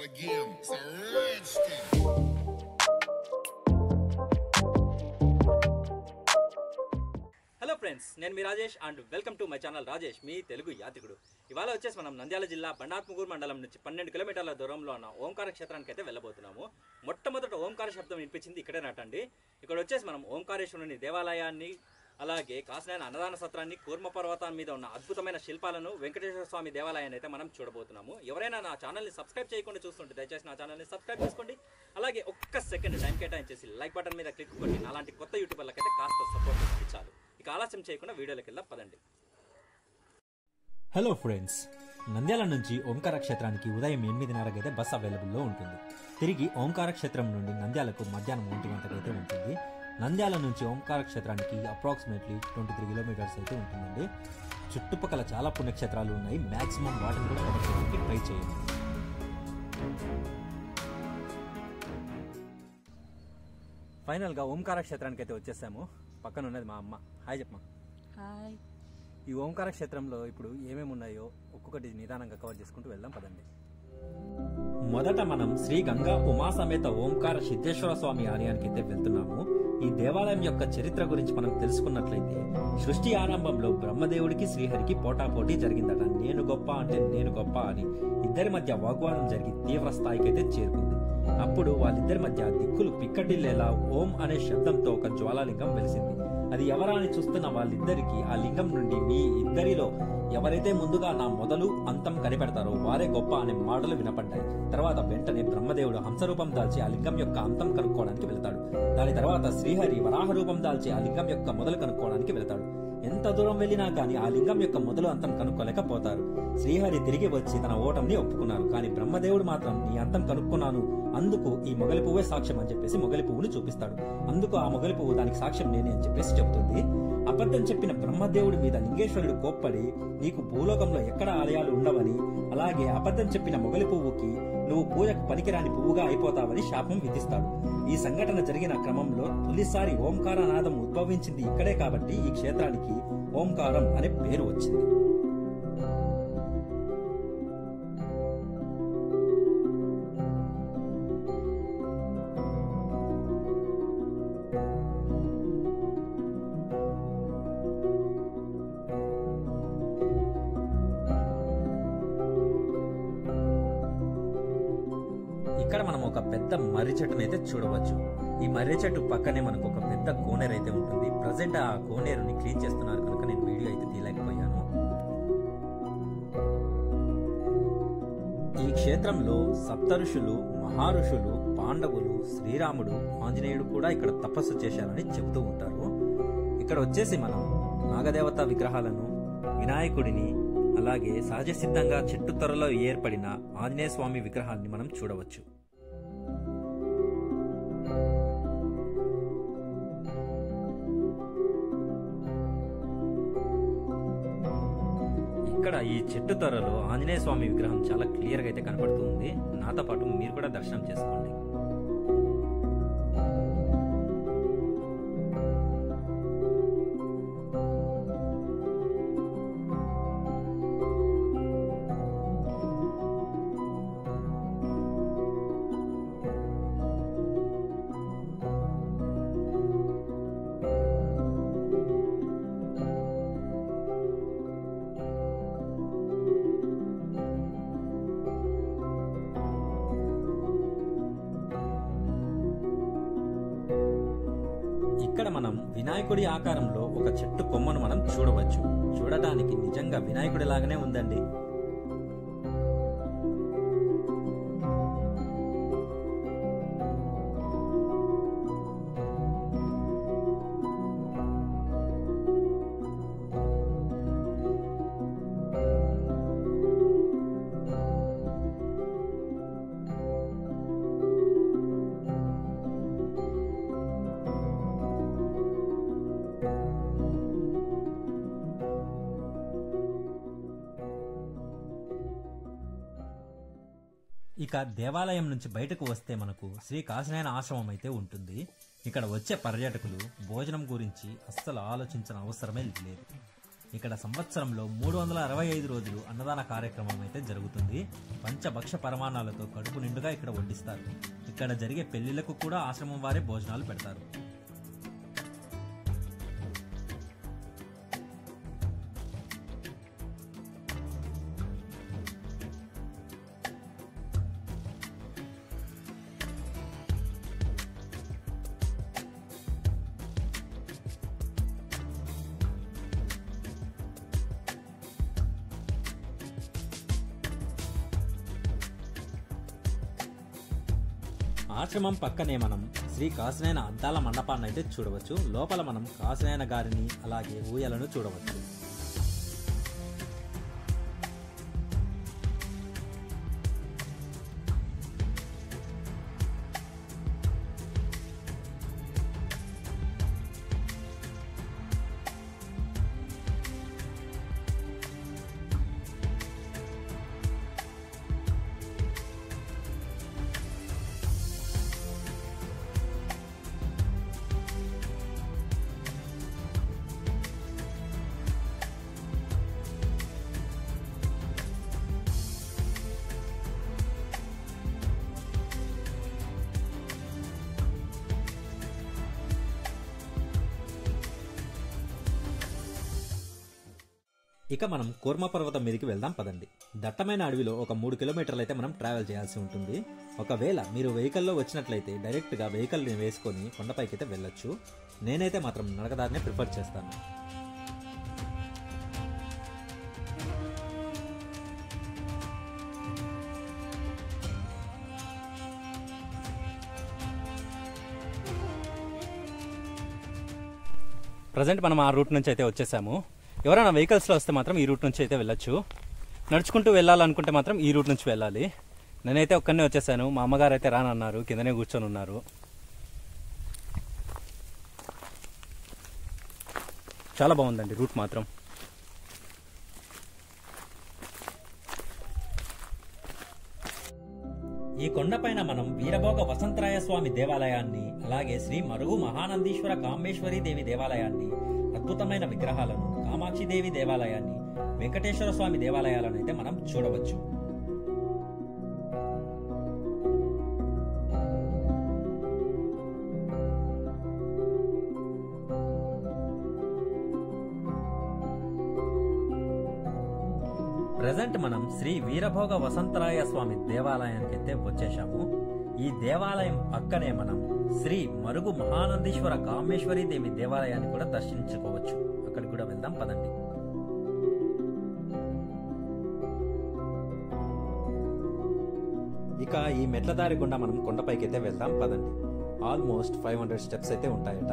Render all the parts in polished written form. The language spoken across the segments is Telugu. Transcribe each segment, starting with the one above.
again. It's a rich thing. Hello friends, నేను మీ Rajesh and welcome to my channel Rajesh మీ తెలుగు యాత్రికుడు. ఇవాళ వచ్చేసి మనం నంద్యాల జిల్లా బండాత్మగూరు మండలం నుంచి 12 కిలోమీటర్ల దూరంలో ఉన్న ఓంకార క్షేత్రానికి అయితే వెళ్ళబోతున్నాము. మొట్టమొదట ఓంకార శబ్దం వినిపించింది ఇక్కడే నాటండి. ఇక్కడ వచ్చేసి మనం ఓంకారేశ్వరుని దేవాలయాన్ని, అలాగే కాసినాయన అన్నదాన సత్రాన్ని, కూర్మ పర్వతం మీద ఉన్న అద్భుతమైన శిల్పాలను, వెంకటేశ్వర స్వామి దేవాలయాన్ని అయితే మనం చూడబోతున్నాము. ఎవరైనా నా ఛానల్ని సబ్స్క్రైబ్ చేయకుండా చూస్తుంటే దయచేసి నా ఛానల్ని సబ్స్క్రైబ్ చేసుకోండి. అలాగే ఒక్క సెకండ్ టైం కేటాయించేసి లైక్ బటన్ మీద క్లిక్ కొట్టి అలాంటి కొత్త యూట్యూబర్లకైతే కాస్త సపోర్ట్ ఇచ్చారు. ఇక ఆలస్యం చేయకుండా వీడియోలోకి వెళ్దాం పదండి. హలో ఫ్రెండ్స్, నంద్యాల నుంచి ఓంకార క్షేత్రానికి ఉదయం 8:30 అయితే బస్ అవైలబుల్లో ఉంటుంది. తిరిగి ఓంకార క్షేత్రం నుండి నంద్యాలకు మధ్యాహ్నం 1 గంటకు అయితే ఉంటుంది. నంద్యాల నుంచి ఓంకార క్షేత్రానికి అప్రాక్సిమేట్లీ 23 కిలోమీటర్స్ అయితే ఉంటుందండి. చుట్టుపక్కల చాలా పుణ్యక్షేత్రాలు ఉన్నాయి. మ్యాక్సిమం వాటిని కూడా కవర్ చేయడానికి ట్రై చేయండి. ఫైనల్గా ఓంకార క్షేత్రానికి అయితే వచ్చేసాము. పక్కన ఉన్నది మా అమ్మ. హాయ్ చెప్పమ్మా. హాయ్. ఈ ఓంకార క్షేత్రంలో ఇప్పుడు ఏమేమి ఉన్నాయో ఒక్కొక్కటి నిదానంగా కవర్ చేసుకుంటూ వెళ్దాం పదండి. మొదట మనం శ్రీ గంగా ఉమాసమేత ఓంకార సిద్ధేశ్వర స్వామి ఆలయానికి అయితే వెళ్తున్నాము. ఈ దేవాలయం యొక్క చరిత్ర గురించి మనం తెలుసుకున్నట్లయితే, సృష్టి ఆరంభంలో బ్రహ్మదేవుడికి శ్రీహరికి పోటాపోటీ జరిగిందట. నేను గొప్ప అంటే నేను గొప్ప అని ఇద్దరి మధ్య వాగ్వాదం జరిగి తీవ్ర స్థాయికి అయితే చేరుకుంది. అప్పుడు వాళ్ళిద్దరి మధ్య దిక్కులు పిక్కటిల్లేలా ఓం అనే శబ్దంతో ఒక జ్వాలాలింగం వెలిసింది. అది ఎవరా అని చూస్తున్న వాళ్ళిద్దరికి ఆ లింగం నుండి మీ ఇద్దరిలో ఎవరైతే ముందుగా నా మొదలు అంతం కనిపెడతారో వారే గొప్ప అనే మాటలు వినపడ్డాయి. తర్వాత వెంటనే బ్రహ్మదేవుడు హంసరూపం దాల్చి ఆ లింగం యొక్క అంతం కనుక్కోవడానికి వెళ్తాడు. దాని తర్వాత శ్రీహరి వరాహ రూపం దాల్చి ఆ లింగం యొక్క మొదలు కనుక్కోవడానికి వెళ్తాడు. ఎంత దూరం వెళ్లినా కానీ ఆ లింగం యొక్క మొదలు అంతం కనుక్కోలేకపోతారు. శ్రీహరి తిరిగి వచ్చి తన ఓటమిని ఒప్పుకున్నారు. కానీ బ్రహ్మదేవుడు మాత్రం నీ అంతం కనుక్కున్నాను, అందుకు ఈ మొగలి పువ్వే సాక్ష్యం అని చెప్పేసి మొగలి పువ్వును చూపిస్తాడు. అందుకు ఆ మొగలి పువ్వు దానికి సాక్ష్యం నేనే అని చెప్పేసి చెబుతుంది. అబద్ధం చెప్పిన బ్రహ్మదేవుడి మీద లింగేశ్వరుడు కోప్పడి నీకు భూలోకంలో ఎక్కడ ఆలయాలు ఉండవని, అలాగే అబద్ధం చెప్పిన మొగలి పువ్వుకి నువ్వు పూజకు పనికిరాని పువ్వుగా అయిపోతావని శాపం విధిస్తాడు. ఈ సంఘటన జరిగిన క్రమంలో తొలిసారి ఓంకారనాదం ఉద్భవించింది ఇక్కడే కాబట్టి ఈ క్షేత్రానికి ఓంకారం అనే పేరు వచ్చింది. ఇక్కడ మనం ఒక పెద్ద మర్రి చెట్టును అయితే చూడవచ్చు. ఈ మర్రి చెట్టు పక్కనే మనకు ఒక పెద్ద కోనేరు అయితే ఉంటుంది. ప్రజెంట్ ఆ కోనేరుని క్లీన్ చేస్తున్నారు కనుక నేను వీడియో అయితే తీయలేకపోయాను. ఈ క్షేత్రంలో సప్త ఋషులు, మహారుషులు, పాండవులు, శ్రీరాముడు, ఆంజనేయుడు కూడా ఇక్కడ తపస్సు చేశారని చెబుతూ ఉంటారు. ఇక్కడ వచ్చేసి మనం నాగదేవత విగ్రహాలను, వినాయకుడిని, అలాగే సహజ సిద్ధంగా చెట్టు త్వరలో ఏర్పడిన ఆంజనేయ స్వామి విగ్రహాన్ని మనం చూడవచ్చు. ఇక్కడ ఈ చెట్టు త్వరలో ఆంజనేయ స్వామి విగ్రహం చాలా క్లియర్ గా అయితే కనపడుతుంది. నాతో పాటు మీరు కూడా దర్శనం చేసుకోండి. ఇక్కడ మనం వినాయకుడి ఆకారంలో ఒక చెట్టు కొమ్మను మనం చూడవచ్చు. చూడడానికి నిజంగా వినాయకుడి లాగానే ఉందండి. ఇక దేవాలయం నుంచి బయటకు వస్తే మనకు శ్రీ కాశీనాయన ఆశ్రమం అయితే ఉంటుంది. ఇక్కడ వచ్చే పర్యాటకులు భోజనం గురించి అస్సలు ఆలోచించిన అవసరమే లేదు. ఇక్కడ సంవత్సరంలో 365 రోజులు అన్నదాన కార్యక్రమం అయితే జరుగుతుంది. పంచభక్ష పరమాణాలతో కడుపు నిండుగా ఇక్కడ వడ్డిస్తారు. ఇక్కడ జరిగే పెళ్లిళ్లకు కూడా ఆశ్రమం వారే భోజనాలు పెడతారు. ఆశ్రమం పక్కనే మనం శ్రీ కాసినాయన అద్దాల మండపాన్ని అయితే చూడవచ్చు. లోపల మనం కాసినాయన గారిని అలాగే ఊయలను చూడవచ్చు. ఇక మనం కూర్మ పర్వతం మీదకి వెళ్దాం పదండి. దట్టమైన అడవిలో ఒక 3 కిలోమీటర్లు అయితే మనం ట్రావెల్ చేయాల్సి ఉంటుంది. ఒకవేళ మీరు వెహికల్లో వచ్చినట్లయితే డైరెక్ట్గా వెహికల్ని వేసుకొని కొండపైకి అయితే వెళ్ళొచ్చు. నేనైతే మాత్రం నడకదారినే ప్రిఫర్ చేస్తాను. ప్రజెంట్ మనం ఆ రూట్ నుంచి అయితే వచ్చేసాము. ఎవరైనా వెహికల్స్లో వస్తే మాత్రం ఈ రూట్ నుంచి అయితే వెళ్ళొచ్చు. నడుచుకుంటూ వెళ్ళాలనుకుంటే మాత్రం ఈ రూట్ నుంచి వెళ్ళాలి. నేనైతే ఒక్కనే వచ్చేసాను. మా అమ్మగారు అయితే రానన్నారు, కిందనే కూర్చొని ఉన్నారు. చాలా బాగుందండి రూట్ మాత్రం. ఈ కొండపైన మనం వీరభోగ వసంతరాయ స్వామి దేవాలయాన్ని, అలాగే శ్రీ మరుగు మహానందీశ్వర కామేశ్వరి దేవి దేవాలయాన్ని, అద్భుతమైన విగ్రహాలను, కామాక్షి దేవి దేవాలయాన్ని, వెంకటేశ్వర స్వామి దేవాలయాలను అయితే మనం చూడవచ్చు. ప్రజెంట్ మనం శ్రీ వీరభోగ వసంతరాయ స్వామి దేవాలయానికి అయితే వచ్చేసాము. ఈ దేవాలయం పక్కనే మనం శ్రీ మరుగు మహానందీశ్వర కామేశ్వరి దేవి దేవాలయాన్ని కూడా దర్శించుకోవచ్చు. అక్కడికి కూడా వెళ్దాం పదండి. ఇక ఈ మెట్ల దారి గుండా మనం కొండపైకి అయితే వెళ్దాం పదండి. ఆల్మోస్ట్ 500 స్టెప్స్ అయితే ఉంటాయట.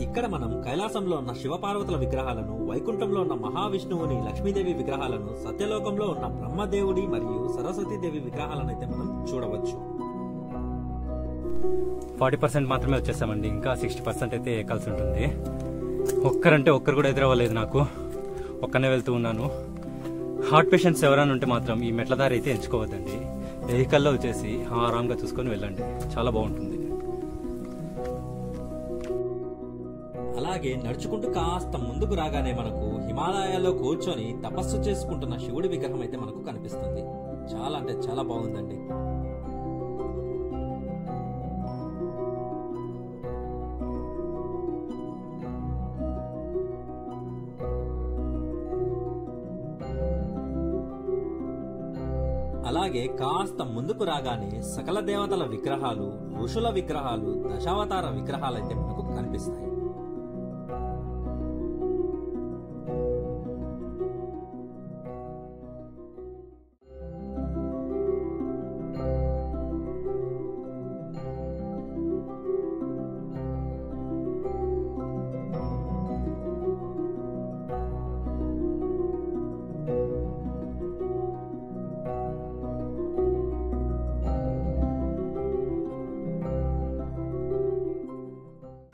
ఇక్కడ మనం కైలాసంలో ఉన్న శివపార్వతుల విగ్రహాలను, వైకుంఠంలో ఉన్న మహావిష్ణువుని, లక్ష్మీదేవి విగ్రహాలను, సత్యలోకంలో ఉన్న బ్రహ్మదేవుడి మరియు సరస్వతీదేవి విగ్రహాలను అయితే మనం చూడవచ్చు. 40% మాత్రమే వచ్చేసామండి. ఇంకా 60% అయితే ఎక్కాల్సి ఉంటుంది. ఒక్కరు కూడా ఎదురవ్వలేదు నాకు. ఒక్కనే వెళ్తూ ఉన్నాను. హార్ట్ పేషెంట్స్ ఎవరైనా ఉంటే మాత్రం ఈ మెట్ల దారి అయితే ఎంచుకోవద్దండి. వెహికల్లో వచ్చేసి ఆరాంగా చూసుకొని వెళ్ళండి. చాలా బాగుంటుంది. అలాగే నడుచుకుంటూ కాస్త ముందుకు రాగానే మనకు హిమాలయాల్లో కూర్చొని తపస్సు చేసుకుంటున్న శివుడి విగ్రహం అయితే మనకు కనిపిస్తుంది. చాలా అంటే చాలా బాగుందండి. అలాగే కాస్త ముందుకు రాగానే సకల దేవతల విగ్రహాలు, ఋషుల విగ్రహాలు, దశావతార విగ్రహాలు అయితే మనకు కనిపిస్తాయి.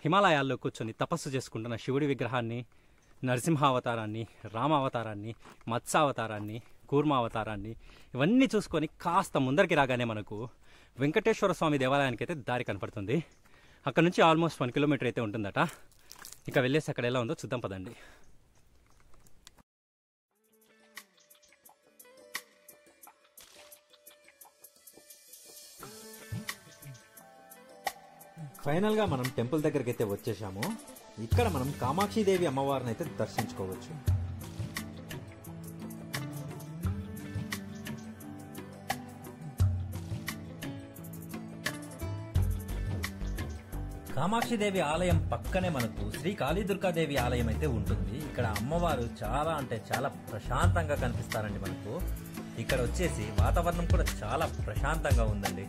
హిమాలయాల్లో కూర్చొని తపస్సు చేసుకుంటున్న శివుడి విగ్రహాన్ని, నరసింహావతారాన్ని, రామావతారాన్ని, మత్స్యావతారాన్ని, కూర్మావతారాన్ని ఇవన్నీ చూసుకొని కాస్త ముందరికి రాగానే మనకు వెంకటేశ్వర స్వామి దేవాలయానికి అయితే దారి కనపడుతుంది. అక్కడ నుంచి ఆల్మోస్ట్ 1 కిలోమీటర్ అయితే ఉంటుందట. ఇక వెళ్ళేసి అక్కడ ఎలా ఉందో చూద్దాం పదండి. ఫైనల్గా మనం టెంపుల్ దగ్గరికి అయితే వచ్చేసాము. ఇక్కడ మనం కామాక్షిదేవి అమ్మవారిని అయితే దర్శించుకోవచ్చు. కామాక్షిదేవి ఆలయం పక్కనే మనకు శ్రీ కాళీదుర్గాదేవి ఆలయం అయితే ఉంటుంది. ఇక్కడ అమ్మవారు చాలా అంటే చాలా ప్రశాంతంగా కనిపిస్తారండి మనకు. ఇక్కడ వచ్చేసి వాతావరణం కూడా చాలా ప్రశాంతంగా ఉందండి.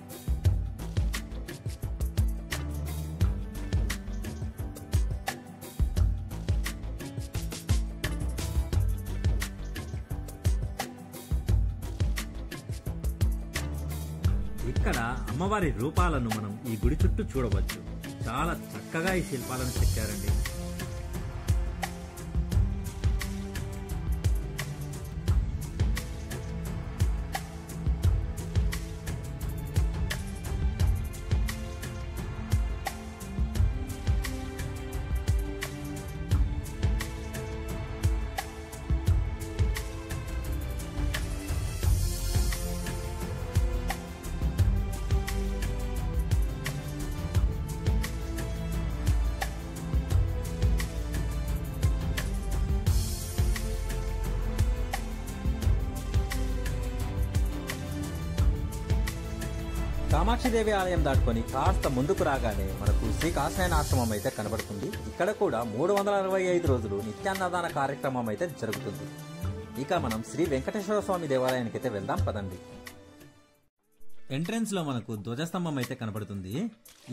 ఇక్కడ అమ్మవారి రూపాలను మనం ఈ గుడి చుట్టూ చూడవచ్చు. చాలా చక్కగా ఈ శిల్పాలను చెక్కారండి. కామాక్షిదేవి ఆలయం దాటుకొని కాస్త ముందుకు రాగానే మనకు శ్రీ కాశీనాయన ఆశ్రమం అయితే కనబడుతుంది. ఇక్కడ కూడా 365 రోజులు నిత్యాన్నదాన కార్యక్రమం అయితే జరుగుతుంది. ఇక మనం శ్రీ వెంకటేశ్వర స్వామి దేవాలయానికి అయితే వెళ్దాం పదండి. ఎంట్రన్స్ లో మనకు ధ్వజస్తంభం అయితే కనబడుతుంది.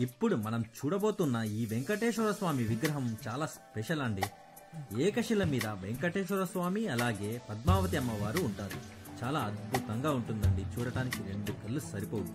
ఇప్పుడు మనం చూడబోతున్న ఈ వెంకటేశ్వర స్వామి విగ్రహం చాలా స్పెషల్ అండి. ఏకశిల మీద వెంకటేశ్వర స్వామి అలాగే పద్మావతి అమ్మవారు ఉంటారు. చాలా అద్భుతంగా ఉంటుందండి. చూడటానికి 2 కళ్ళు సరిపోవు.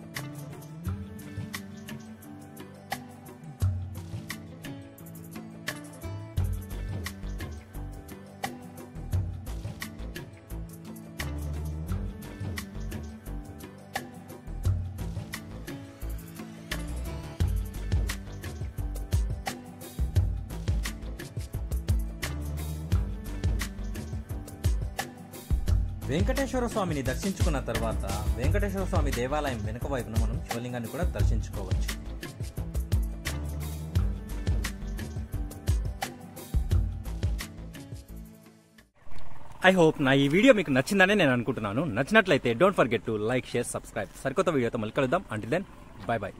వెంకటేశ్వర స్వామిని దర్శించుకున్న తర్వాత వెంకటేశ్వర స్వామి దేవాలయం వెనుక వైపున మనం శివలింగాన్ని కూడా దర్శించుకోవచ్చు. ఐ హోప్ నా ఈ వీడియో మీకు నచ్చిందని నేను అనుకుంటున్నాను. నచ్చినట్లయితే don't forget to like, share, subscribe. సరికొత్త వీడియోతో మళ్ళీ కలుద్దాం. Until then bye by.